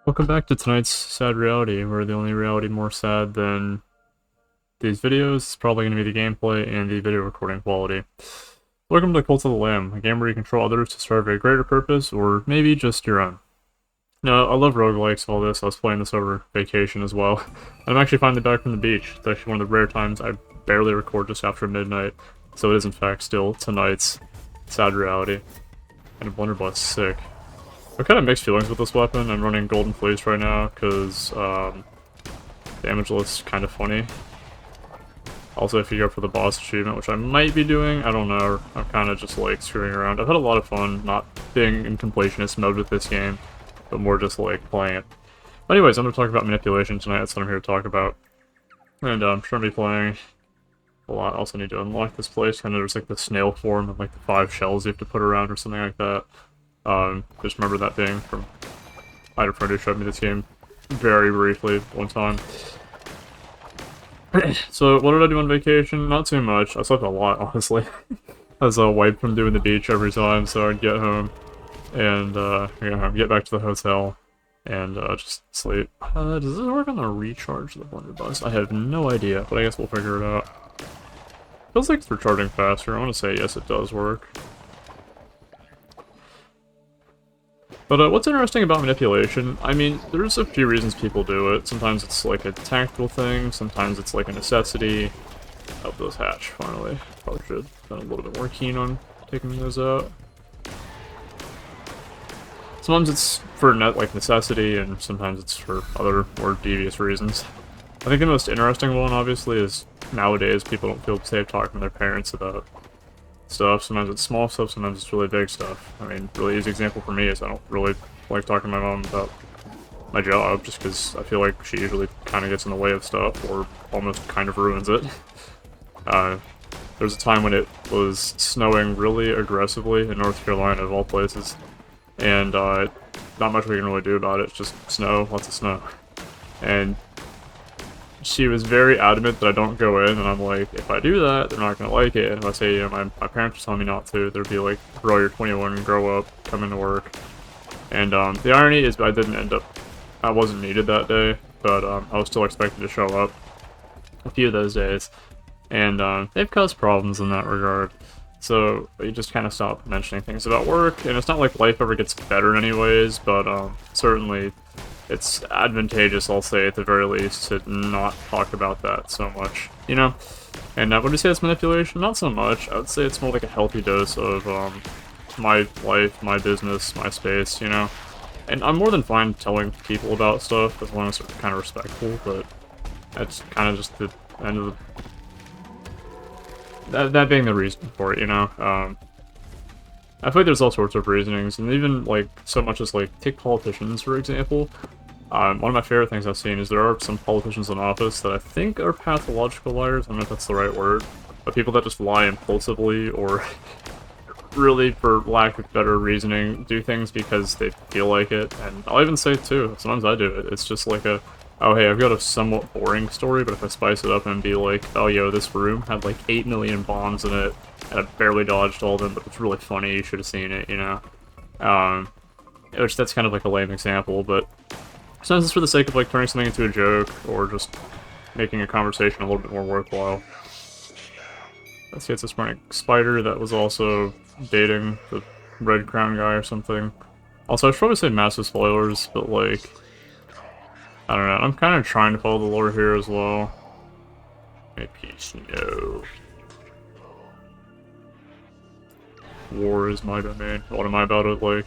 Welcome back to tonight's sad reality, where the only reality more sad than these videos is probably going to be the gameplay and the video recording quality. Welcome to Cult of the Lamb, a game where you control others to serve a greater purpose, or maybe just your own. Now, I love roguelikes, all this. I was playing this over vacation as well. And I'm actually finally back from the beach. It's actually one of the rare times I barely record just after midnight, so it is in fact still tonight's sad reality. And a blunderbuss, sick. I've kind of mixed feelings with this weapon. I'm running Golden Fleece right now because damage list's kind of funny. Also, if you go for the boss achievement, which I might be doing, I don't know. I'm kind of just like screwing around. I've had a lot of fun not being in completionist mode with this game, but more just like playing it. But anyways, I'm going to talk about manipulation tonight. That's what I'm here to talk about. And I'm sure to be playing a lot. I also need to unlock this place. Kind of there's like the snail form and like the 5 shells you have to put around or something like that. Just remember that being from I had a friend who showed me this game very briefly one time. So, what did I do on vacation? Not too much. I slept a lot, honestly. I was wiped from doing the beach every time, so I'd get home and get back to the hotel and just sleep. Does this work on the recharge of the blunderbuss? I have no idea, but I guess we'll figure it out. Feels like it's recharging faster. I want to say yes, it does work. But what's interesting about manipulation, I mean, there's a few reasons people do it. Sometimes it's like a tactical thing, sometimes it's like a necessity. Oh, those hatch, finally. Probably should have been a little bit more keen on taking those out. Sometimes it's for necessity, and sometimes it's for other more devious reasons. I think the most interesting one, obviously, is nowadays people don't feel safe talking to their parents about stuff. Sometimes it's small stuff, sometimes it's really big stuff. I mean, really easy example for me is I don't really like talking to my mom about my job, just because I feel like she usually kind of gets in the way of stuff, or almost kind of ruins it. There's a time when it was snowing really aggressively in North Carolina, of all places, and not much we can really do about it. It's just snow, lots of snow. And she was very adamant that I don't go in, and I'm like, if I do that, they're not going to like it. And if I say, you know, my parents are telling me not to, they'd be like, bro, you're 21, grow up, come into work. And the irony is I wasn't needed that day, but I was still expected to show up a few of those days. And they've caused problems in that regard. So you just kind of stop mentioning things about work, and it's not like life ever gets better anyways, but certainly it's advantageous, I'll say, at the very least, to not talk about that so much, you know? And would you say it's manipulation? Not so much. I would say it's more like a healthy dose of my life, my business, my space, you know? And I'm more than fine telling people about stuff, as long as they're kind of respectful, but that's kind of just the end of the... That being the reason for it, you know? I feel like there's all sorts of reasonings, and even, like, so much as, like, take politicians, for example. One of my favorite things I've seen is there are some politicians in office that I think are pathological liars. I don't know if that's the right word, but people that just lie impulsively or really, for lack of better reasoning, do things because they feel like it. And I'll even say, too, sometimes I do it. It's just like a, oh, hey, I've got a somewhat boring story, but if I spice it up and be like, oh, yo, this room had like 8 million bombs in it, and I barely dodged all of them, but it's really funny, you should have seen it, you know? Which, that's kind of like a lame example, but sometimes it's for the sake of like turning something into a joke, or just making a conversation a little bit more worthwhile. Let's see, it's this morning spider that was also dating the Red Crown guy or something. Also, I should probably say massive spoilers, but like, I don't know, I'm kind of trying to follow the lore here as well. Maybe no. War is my domain. What am I about it, like?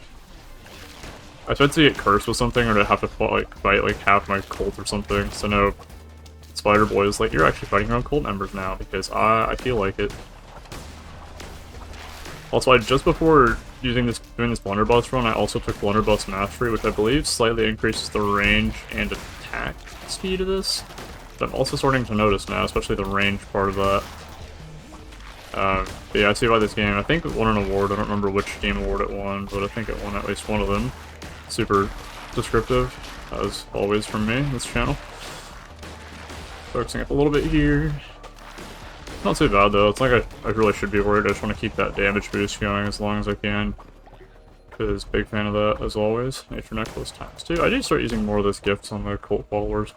I tried to get cursed with something, or to have to fight like half my cult or something, so no, Spider Boy is like, you're actually fighting your own cult members now, because I feel like it. Also, just before doing this blunderbuss run, I also took blunderbuss mastery, which I believe slightly increases the range and attack speed of this. But I'm also starting to notice now, especially the range part of that. But yeah, I see why this game, I think it won an award. I don't remember which game award it won, but I think it won at least one of them. Super descriptive, as always from me, this channel. Focusing up a little bit here. Not too bad though, it's like I really should be worried. I just want to keep that damage boost going as long as I can. because big fan of that as always. Nature necklace ×2. I need to start using more of those gifts on the cult followers.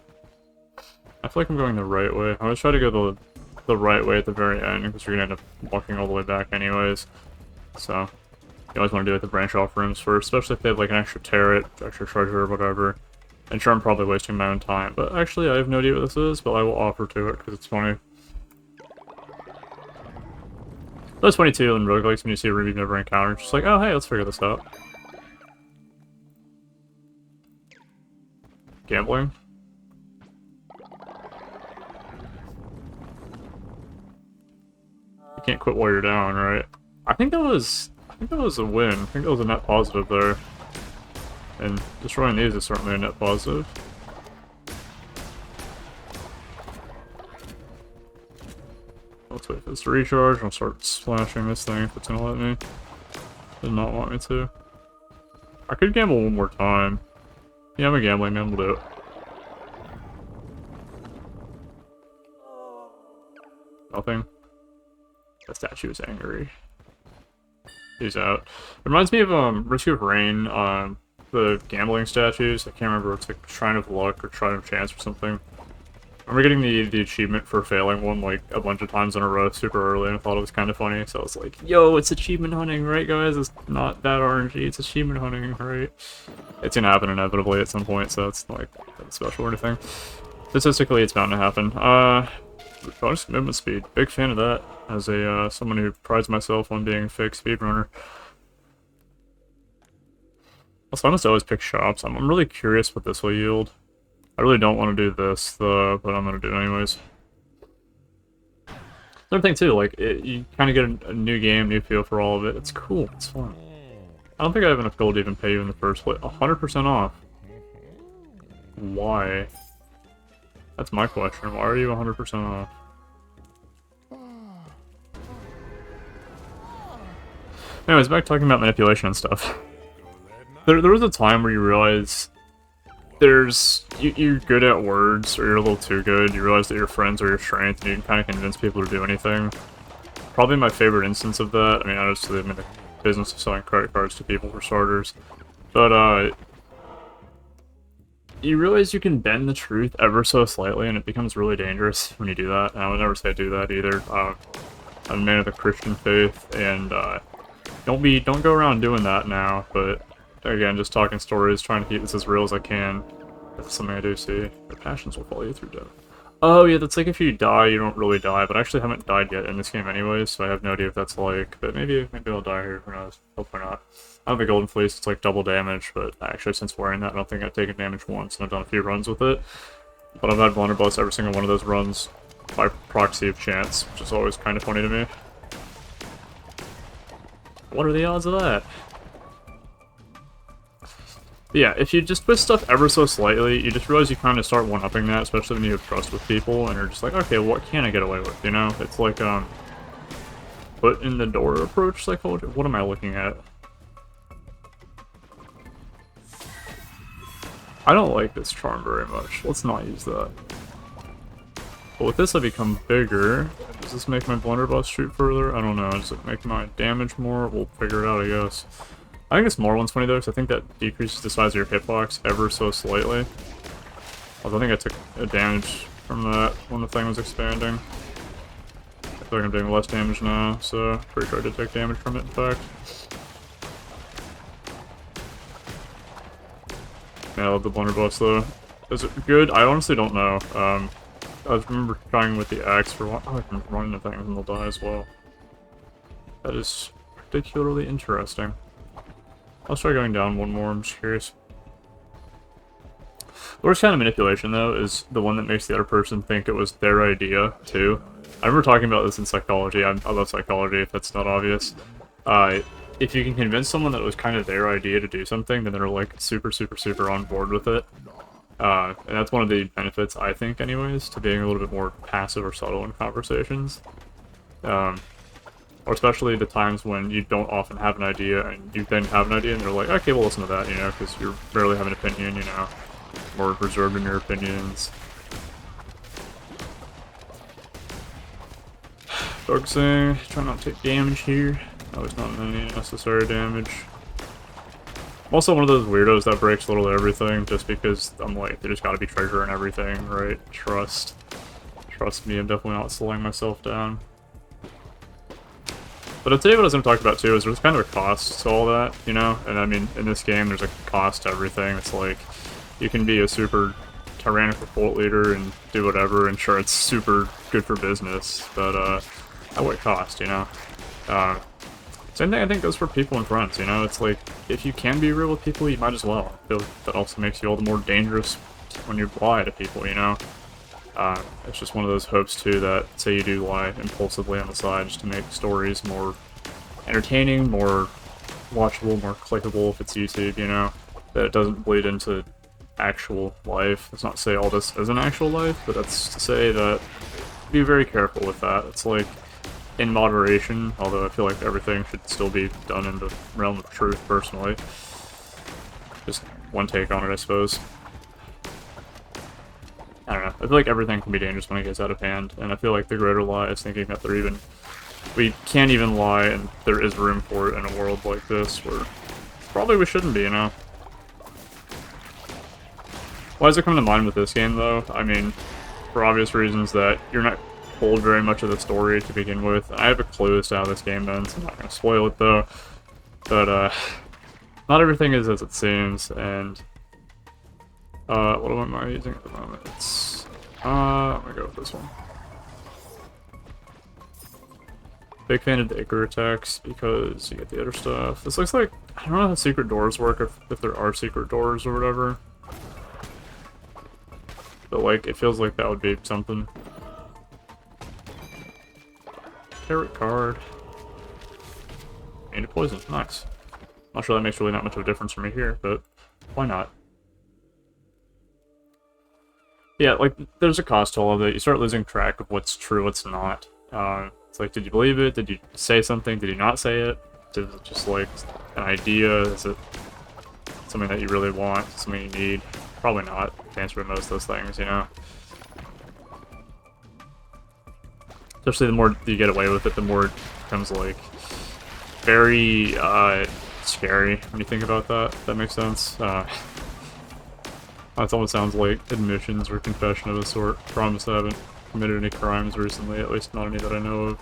I feel like I'm going the right way. I always try to go the right way at the very end because you're gonna end up walking all the way back anyways. So you always want to do it the branch off rooms first, especially if they have like an extra turret, extra treasure, or whatever. And sure, I'm probably wasting my own time, but actually I have no idea what this is, but I will offer to it because it's funny. That's funny too in roguelikes when you see a room you've never encountered. Just like, oh hey, let's figure this out. Gambling. You can't quit while you're down, right? I think that was a win. I think that was a net positive there. And destroying these is certainly a net positive. Let's wait for this to recharge. I'll start slashing this thing if it's gonna let me. Does not want me to. I could gamble one more time. Yeah, I'm a gambling man, we'll do it. Nothing. The statue is angry. He's out. It reminds me of Risk of Rain, the gambling statues. I can't remember, it's like Shrine of Luck or Shrine of Chance or something. I remember getting the achievement for failing one like a bunch of times in a row super early, and I thought it was kind of funny, so I was like, yo, it's achievement hunting, right guys? It's not that RNG, it's achievement hunting, right? It's gonna happen inevitably at some point, so it's like nothing special or anything. Statistically, it's bound to happen. Bonus movement speed, big fan of that, as a someone who prides myself on being a fake speedrunner. Also, I must always pick shops. I'm really curious what this will yield. I really don't want to do this, though, but I'm going to do it anyways. Another thing, too, like, you kind of get a new game, new feel for all of it. It's cool, it's fun. I don't think I have enough gold to even pay you in the first place. 100% off. Why? That's my question. Why are you 100% off? Anyways, back talking about manipulation and stuff. There was a time where you realize you're good at words, or you're a little too good. You realize that your friends are your strength, and you can kind of convince people to do anything. Probably my favorite instance of that, I mean, honestly, I'm in the business of selling credit cards to people for starters, but, you realize you can bend the truth ever so slightly, and it becomes really dangerous when you do that, and I would never say do that either. I'm a man of the Christian faith, and, don't go around doing that now, but again, just talking stories, trying to keep this as real as I can. That's something I do see. Your passions will follow you through death. Oh yeah, that's like if you die, you don't really die, but I actually haven't died yet in this game anyways, so I have no idea if that's like, but maybe I'll die here, who knows, hopefully not. I have the Golden Fleece, it's like double damage, but actually since wearing that, I don't think I've taken damage once, and I've done a few runs with it. But I've had blunderbuss every single one of those runs by proxy of chance, which is always kind of funny to me. What are the odds of that? But yeah, if you just twist stuff ever so slightly, you just realize you kind of start one-upping that, especially when you have trust with people, and you're just like, okay, what can I get away with, you know? It's like, foot in the door approach psychology? What am I looking at? I don't like this charm very much. Let's not use that. But with this, I become bigger. Does this make my blunderbuss shoot further? I don't know. Does it make my damage more? We'll figure it out, I guess. I think this more one's funny though, because I think that decreases the size of your hitbox ever so slightly. Although I think I took a damage from that when the thing was expanding. I feel like I'm doing less damage now, so pretty sure I did take damage from it, in fact. Yeah, I love the blunderbuss though. Is it good? I honestly don't know. I remember trying with the axe for one. Oh, I can run into things and they'll die as well. That is particularly interesting. I'll try going down one more, I'm just curious. The worst kind of manipulation, though, is the one that makes the other person think it was their idea, too. I remember talking about this in psychology. I love psychology, if that's not obvious. If you can convince someone that it was kind of their idea to do something, then they're, like, super, super, super on board with it. And that's one of the benefits, I think, anyways, to being a little bit more passive or subtle in conversations. Or especially the times when you don't often have an idea, and you then have an idea, and they're like, okay, well, listen to that, you know, because you rarely have an opinion, you know, more reserved in your opinions. Focusing, try not to take damage here. Oh, it's not any necessary damage. I'm also one of those weirdos that breaks literally everything just because I'm like, there's gotta be treasure in everything, right? Trust. Trust me, I'm definitely not slowing myself down. But I'd say what I was going to talk about too is there's kind of a cost to all that, you know? And I mean, in this game, there's a cost to everything. It's like, you can be a super tyrannical cult leader and do whatever, and sure, it's super good for business, but at what cost, you know? Same thing I think goes for people and friends, you know? It's like, if you can be real with people, you might as well. I feel like that also makes you all the more dangerous when you lie to people, you know? It's just one of those hopes, too, that, say you do lie impulsively on the side just to make stories more entertaining, more watchable, more clickable if it's YouTube, you know? That it doesn't bleed into actual life. Let's not say all this isn't actual life, but that's to say that be very careful with that. It's like, in moderation, although I feel like everything should still be done in the realm of truth, personally. Just one take on it, I suppose. I don't know. I feel like everything can be dangerous when it gets out of hand, and I feel like the greater lie is thinking that we can't even lie, and there is room for it in a world like this, where probably we shouldn't be, you know? Why does it come to mind with this game, though? I mean, for obvious reasons that you're not told very much of the story to begin with. I have a clue as to how this game ends. I'm not going to spoil it, though. But, not everything is as it seems, and what am I using at the moment? It's, I'm gonna go with this one. Big fan of the Icar attacks because you get the other stuff. This looks like, I don't know how secret doors work, if there are secret doors or whatever. But like, it feels like that would be something. Carrot card. And poison, nice. Not sure that makes really not much of a difference for me here, but why not? Yeah, like, there's a cost to all of it. You start losing track of what's true, what's not. It's like, did you believe it? Did you say something? Did you not say it? Is it just, like, an idea? Is it something that you really want? Something you need? Probably not. The answer to most of those things, you know? Especially the more you get away with it, the more it becomes, like, very, scary when you think about that. If that makes sense. That almost sounds like admissions or confession of a sort. Promise I haven't committed any crimes recently, at least not any that I know of.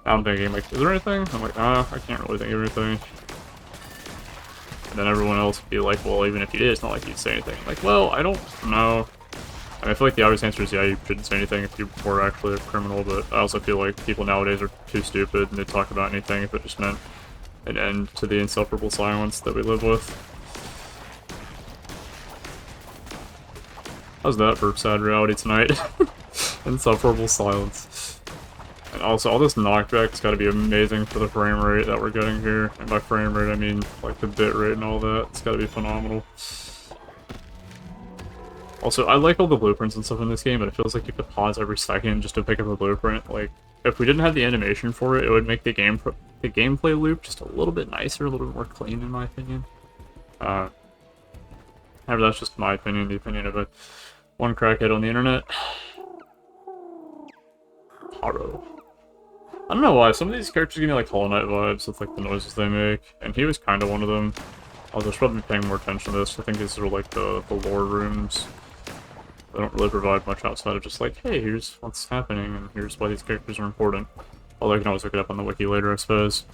I'm thinking, like, is there anything? I'm like, I can't really think of anything. And then everyone else would be like, well, even if you did, it's not like you'd say anything. Like, well, I don't know. I mean, I feel like the obvious answer is, yeah, you shouldn't say anything if you were actually a criminal, but I also feel like people nowadays are too stupid and they talk about anything if it just meant an end to the insufferable silence that we live with. How's that for sad reality tonight? Insufferable silence. And also, all this knockback's gotta be amazing for the frame rate that we're getting here. And by frame rate, I mean, like, the bit rate and all that. It's gotta be phenomenal. Also, I like all the blueprints and stuff in this game, but it feels like you have to pause every second just to pick up a blueprint. Like, if we didn't have the animation for it, it would make the gameplay loop just a little bit nicer, a little bit more clean, in my opinion. However, that's just my opinion, the opinion of one crackhead on the internet. Haro. I don't know why, some of these characters give me like Hollow Knight vibes with like the noises they make, and he was kind of one of them. Although I should probably be paying more attention to this. I think these are like the lore rooms. They don't really provide much outside of just like, hey, here's what's happening, and here's why these characters are important. Although I can always look it up on the wiki later, I suppose.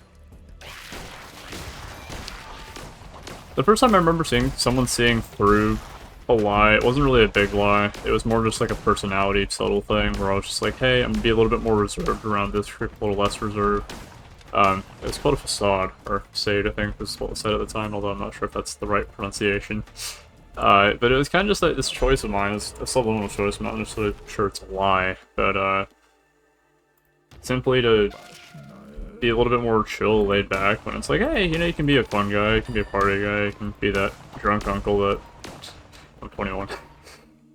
The first time I remember someone seeing through a lie, it wasn't really a big lie. It was more just like a personality subtle thing where I was just like, hey, I'm gonna be a little bit more reserved around this group, a little less reserved. It's called a facade, or facade, I think was what was said at the time, although I'm not sure if that's the right pronunciation. But it was kind of just like this choice of mine, it's a subliminal choice, I'm not necessarily sure it's a lie, but simply to be a little bit more chill, laid back, when it's like, hey, you know, you can be a fun guy, you can be a party guy, you can be that drunk uncle that... I'm 21.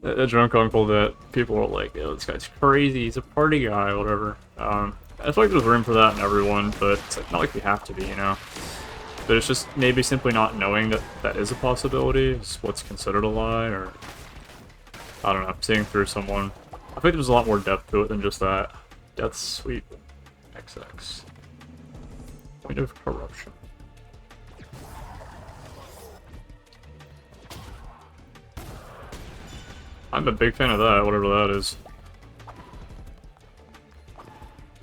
A drunk uncle that people are like, oh, this guy's crazy, he's a party guy, whatever. I feel like there's room for that in everyone, but it's like, not like we have to be, you know? But it's just maybe simply not knowing that that is a possibility is what's considered a lie, or... I don't know, seeing through someone. I think there's a lot more depth to it than just that. Death Sweep XX. Point of corruption. I'm a big fan of that, whatever that is.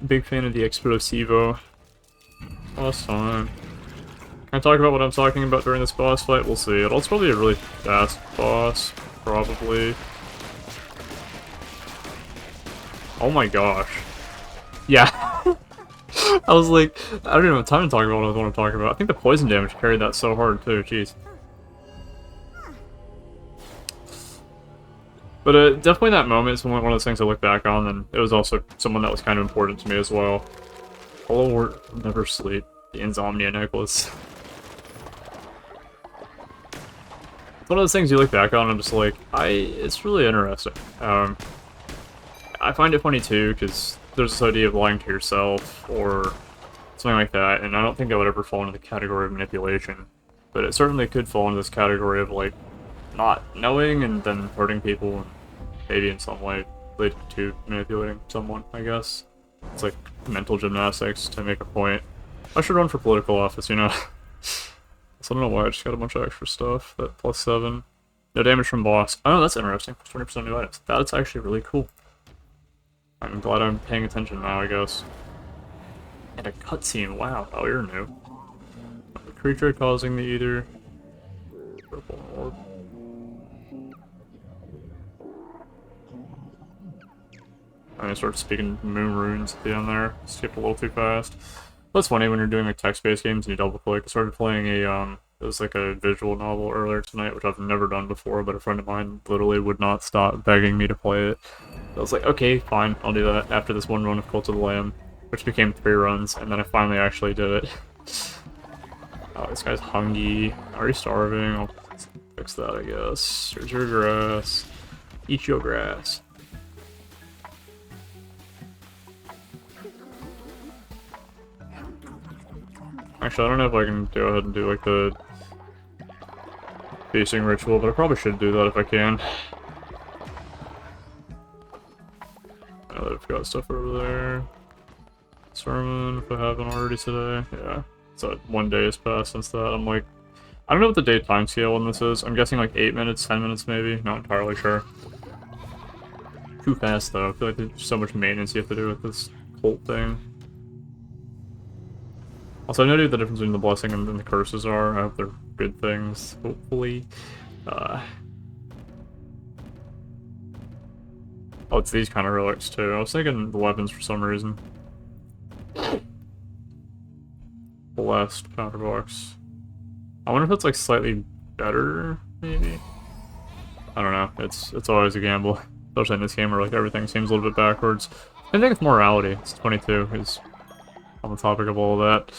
Big fan of the Explosivo. Boss time. Can I talk about what I'm talking about during this boss fight? We'll see. It's probably a really fast boss, probably. Oh my gosh. Yeah. I was like, I don't even have time to talk about what I want to talk about. I think the poison damage carried that so hard too, jeez. But definitely that moment is one of those things I look back on, and it was also someone that was kind of important to me as well. Hollow Wart Never Sleep, the Insomnia Necklace. It's one of those things you look back on and I'm just like, it's really interesting. I find it funny too, because there's this idea of lying to yourself, or something like that, and I don't think that would ever fall into the category of manipulation. But it certainly could fall into this category of, like, not knowing and then hurting people, and maybe in some way leading to manipulating someone, I guess. It's like mental gymnastics to make a point. I should run for political office, you know? So I don't know why I just got a bunch of extra stuff. That +7. No damage from boss. Oh, that's interesting. 20% new items. That's actually really cool. I'm glad I'm paying attention now, I guess. And a cutscene. Wow. Oh, you're new. The creature causing the eater. Purple orb. I'm gonna start speaking moon runes at the end there. Skip a little too fast. That's funny when you're doing like text-based games and you double click. I started playing a it was like a visual novel earlier tonight, which I've never done before, but a friend of mine literally would not stop begging me to play it. I was like, okay, fine, I'll do that after this one run of Cult of the Lamb, which became 3 runs, and then I finally actually did it. Oh, this guy's hungry. Are you starving? I'll fix that, I guess. Here's your grass. Eat your grass. Actually, I don't know if I can go ahead and do like the facing ritual, but I probably should do that if I can. I know that I've got stuff over there. Sermon, if I haven't already today. Yeah. So 1 day has passed since that. I'm like, I don't know what the day time scale on this is. I'm guessing like 8 minutes, 10 minutes maybe. Not entirely sure. Too fast though. I feel like there's so much maintenance you have to do with this cult thing. Also, I know what the difference between the blessing and the curses are. I hope they're good things, hopefully. Oh, it's these kind of relics, too. I was thinking the weapons for some reason. Blessed powder box. I wonder if it's, like, slightly better, maybe? I don't know. It's always a gamble. Especially in this game where, like, everything seems a little bit backwards. I think it's morality. It's 22 is on the topic of all of that.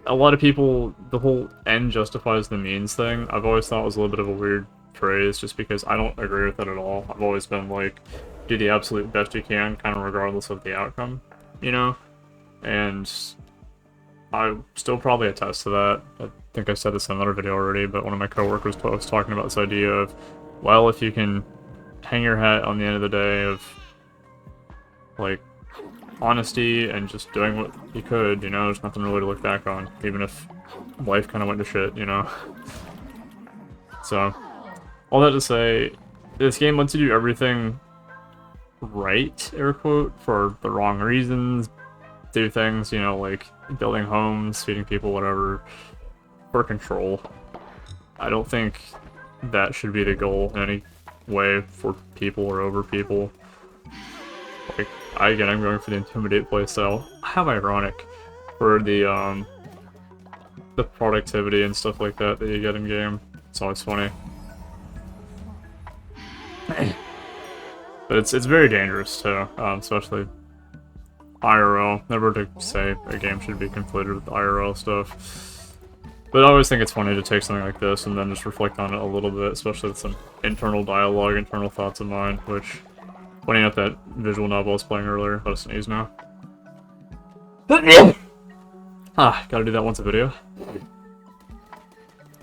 A lot of people, the whole end justifies the means thing, I've always thought was a little bit of a weird phrase, just because I don't agree with it at all. I've always been like, do the absolute best you can, kind of regardless of the outcome, you know? And I still probably attest to that. I think I said this in another video already, but one of my coworkers was talking about this idea of, well, if you can hang your hat on the end of the day of, like, honesty and just doing what you could, you know, there's nothing really to look back on, even if life kind of went to shit, you know. So, all that to say, this game lets you do everything right, air quote, for the wrong reasons, do things, you know, like building homes, feeding people, whatever, for control. I don't think that should be the goal in any way for people or over people. Like, again, I'm going for the Intimidate playstyle. How ironic for the productivity and stuff like that you get in game. It's always funny. But it's very dangerous too, especially IRL. Never to say a game should be conflated with IRL stuff. But I always think it's funny to take something like this and then just reflect on it a little bit, especially with some internal dialogue, internal thoughts of mine, which, pointing out that visual novel I was playing earlier, let us sneeze now. Gotta do that once a video.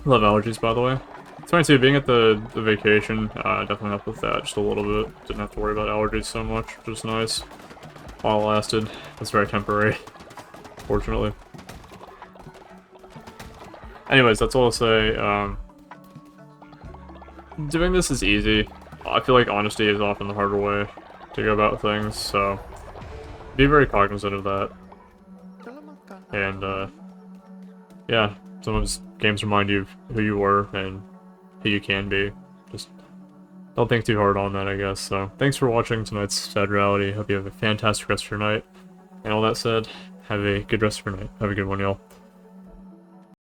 Love allergies, by the way. It's funny too, being at the vacation, definitely helped with that just a little bit. Didn't have to worry about allergies so much, which was nice. While it lasted. It was very temporary, fortunately. Anyways, that's all I'll say. Doing this is easy. I feel like honesty is often the harder way to go about things, so be very cognizant of that. And, yeah, sometimes games remind you of who you were and who you can be. Just don't think too hard on that, I guess. So, thanks for watching tonight's Sad Reality. Hope you have a fantastic rest of your night. And all that said, have a good rest of your night. Have a good one, y'all.